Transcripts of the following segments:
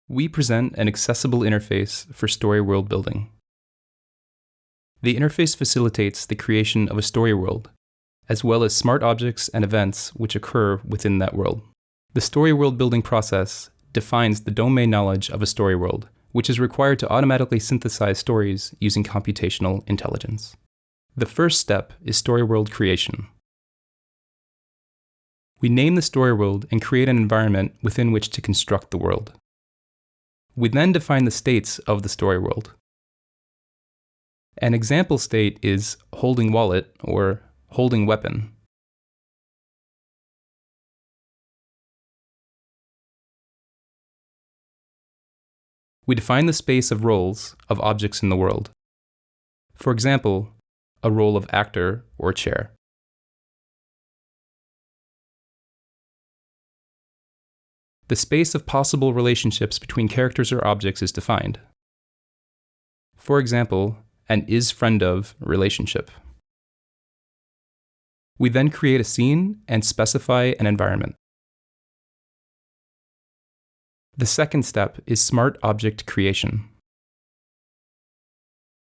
we present an accessible interface for story world building. The interface facilitates the creation of a story world, as well as smart objects and events which occur within that world. The story world building process defines the domain knowledge of a story world, which is required to automatically synthesize stories using computational intelligence. The first step is story world creation. We name the story world and create an environment within which to construct the world. We then define the states of the story world. An example state is holding wallet or holding weapon. We define the space of roles of objects in the world. For example, a role of actor or chair. The space of possible relationships between characters or objects is defined. For example, an is-friend of relationship. We then create a scene and specify an environment. The second step is smart object creation.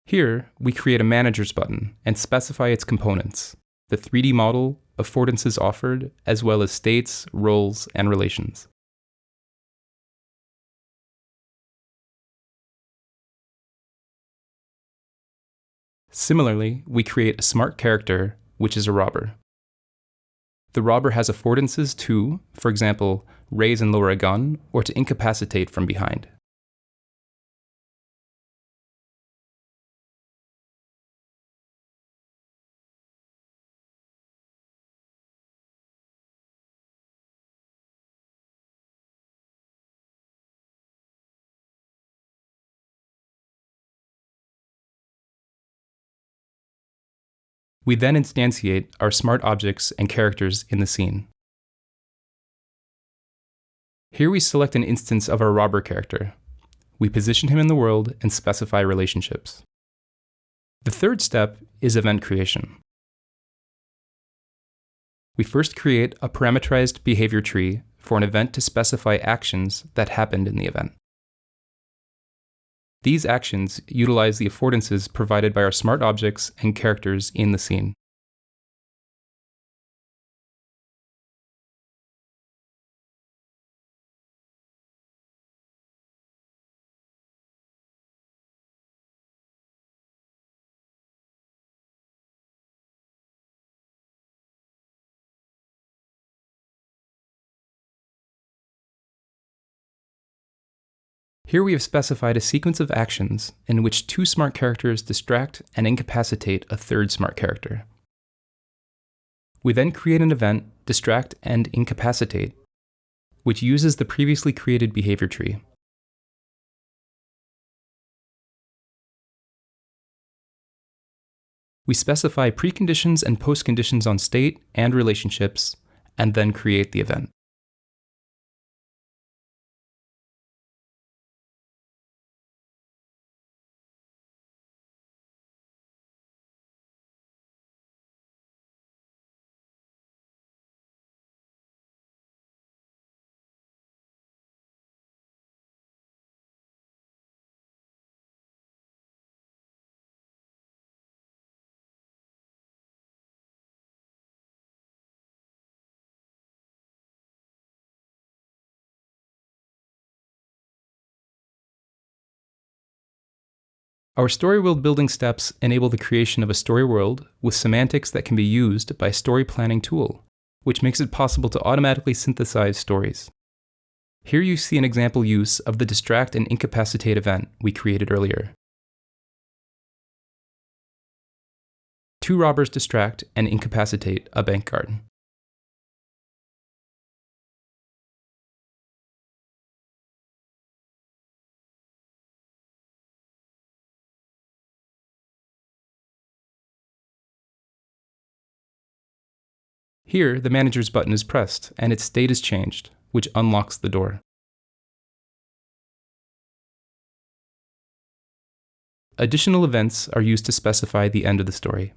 Here, we create a manager's button and specify its components, the 3D model, affordances offered, as well as states, roles, and relations. Similarly, we create a smart character, which is a robber. The robber has affordances to, for example, raise and lower a gun, or to incapacitate from behind. We then instantiate our smart objects and characters in the scene. Here we select an instance of our robber character. We position him in the world and specify relationships. The third step is event creation. We first create a parameterized behavior tree for an event to specify actions that happened in the event. These actions utilize the affordances provided by our smart objects and characters in the scene. Here we have specified a sequence of actions in which two smart characters distract and incapacitate a third smart character. We then create an event, distract and incapacitate, which uses the previously created behavior tree. We specify preconditions and postconditions on state and relationships, and then create the event. Our story world building steps enable the creation of a story world with semantics that can be used by a story planning tool, which makes it possible to automatically synthesize stories. Here you see an example use of the distract and incapacitate event we created earlier. Two robbers distract and incapacitate a bank guard. Here, the manager's button is pressed and its state is changed, which unlocks the door. Additional events are used to specify the end of the story.